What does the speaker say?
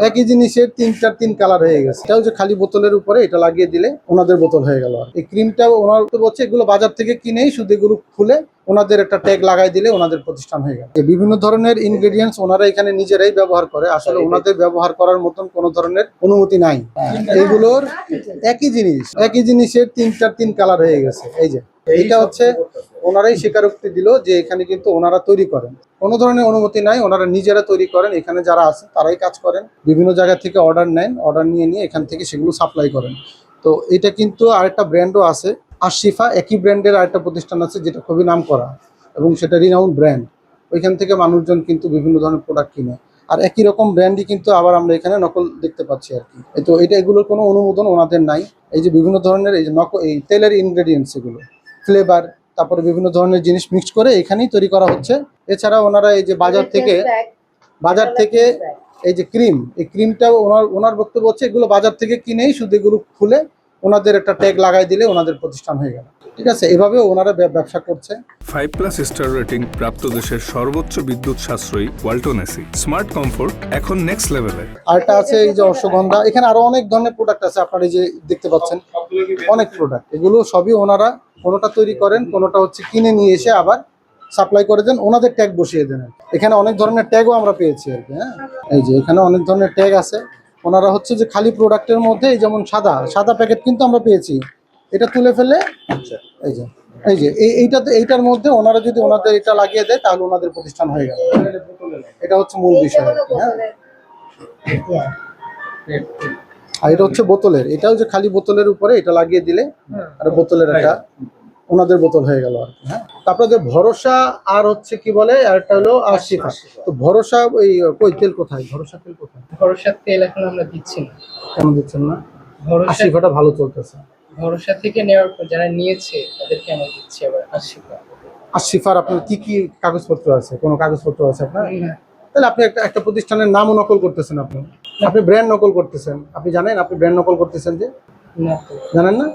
একই জিনিসের তিন কালার হয়ে গেছে। এটাও যে খালি বোতলের উপরে এটা লাগিয়ে দিলে ওনাদের বোতল হয়ে গেল। এই ক্রিমটাও ওনার তো বলছে এগুলো বাজার থেকে কিনেই শুধু এগুলো খুলে ওনাদের একটা ট্যাগ লাগাই দিলে ওনাদের প্রতিষ্ঠান হয়ে গেল। বিভিন্ন ধরনের ইনগ্রেডিয়েন্টস ওনারা এখানে নিজেরাই ব্যবহার করে, আসলে ওনাদের ব্যবহার করার মতন কোনো ধরনের অনুমতি নাই। এগুলোর একই জিনিসের তিন কালার হয়ে গেছে। এই যে এইটা হচ্ছে ওনারাই স্বীকারোক্তি দিল যে এখানে কিন্তু ওনারা তৈরি করেন, কোনো ধরনের অনুমতি নাই, ওনারা নিজেরা তৈরি করেন। এখানে যারা আছে তারাই কাজ করেন, বিভিন্ন জায়গা থেকে অর্ডার নেন, অর্ডার নিয়ে এখান থেকে সেগুলো সাপ্লাই করেন। তো এটা কিন্তু আরেকটা ব্র্যান্ডও আছে, আশিফা, একই ব্র্যান্ডের আরেকটা প্রতিষ্ঠান আছে যেটা খুবই নাম করা এবং সেটা রিনাউন্ড ব্র্যান্ড। ওইখান থেকে মানুষজন কিন্তু বিভিন্ন ধরনের প্রোডাক্ট কিনে, আর একই রকম ব্র্যান্ডই কিন্তু আবার আমরা এখানে নকল দেখতে পাচ্ছি আর কি। তো এগুলোর কোনো অনুমোদন ওনাদের নাই। এই যে বিভিন্ন ধরনের এই যে এই তেলের ইনগ্রেডিয়েন্টস, এগুলো ফ্লেভার, তারপরে বিভিন্ন ধরনের জিনিস মিক্স করে এখানেই তৈরি করা হচ্ছে। এছাড়া ওনারা এই যে বাজার থেকে এই যে এই ক্রিমটাও ওনার বক্তব্য হচ্ছে এগুলো বাজার থেকে কিনেই শুধু এগুলো খুলে ওনাদের একটা ট্যাগ লাগাই দিলে ওনাদের প্রতিষ্ঠান হয়ে গেল। ঠিক আছে, এভাবে ওনারা ব্যবসা করছে। 5+ স্টার রেটিং প্রাপ্ত দেশের সর্বোচ্চ বিদ্যুৎ সাশ্রয়ী ওয়ালটন এসি স্মার্ট কমফোর্ট এখন নেক্সট লেভেলে। আরেকটা আছে এই যে অশ্বগন্ধা, এখানে আরো অনেক ধরনের প্রোডাক্ট আছে, আপনারা এই যে দেখতে পাচ্ছেন অনেক প্রোডাক্ট। এগুলো সবই ওনারা কোনোটা তৈরি করেন, কোনোটা হচ্ছে কিনে নিয়ে এসে আবার সাপ্লাই করে দেন, ওনাদের ট্যাগ বসিয়ে দেন। এখানে অনেক ধরনের ট্যাগও আমরা পেয়েছি আর কি। হ্যাঁ, এই যে এখানে অনেক ধরনের ট্যাগ আছে। ওনারা হচ্ছে যে খালি প্রোডাক্টের মধ্যে এই যেমন সাদা প্যাকেট কিন্তু আমরা পেয়েছি, এটা তুলে ফেলে এই যে এইটার মধ্যে ওনারা যদি ওনাদের এটা লাগিয়ে দেয় তাহলে ওনাদের প্রতিষ্ঠান হয়ে গেল। এটা হচ্ছে মূল বিষয়। হ্যাঁ, আর এটা হচ্ছে বোতলের, এটাও যে খালি বোতলের উপরে এটা লাগিয়ে দিলে আর বোতলের একটা ওনাদের বোতল হয়ে গেল আর কি। হ্যাঁ, তারপরে ভরসা আর হচ্ছে কি বলে আরেকটা হলো আশিফা। তো ভরসা ওই তেল কোথায়? ভরসা তেল এখন আমরা দিচ্ছি না। কেন দিচ্ছেন না? আশিফাটা ভালো চলতেছে। ভরসা থেকে নেওয়ার পর যারা নিয়েছে তাদেরকে আমরা দিচ্ছি আবার আশিফার আপনার কি কি কাগজপত্র আছে? কোনো কাগজপত্র আছে আপনার? তাহলে আপনি একটা প্রতিষ্ঠানের নামও নকল করতেছেন, আপনি ব্র্যান্ড নকল করতেছেন। আপনি জানেন আপনি ব্র্যান্ড নকল করতেছেন যে? জানেন না?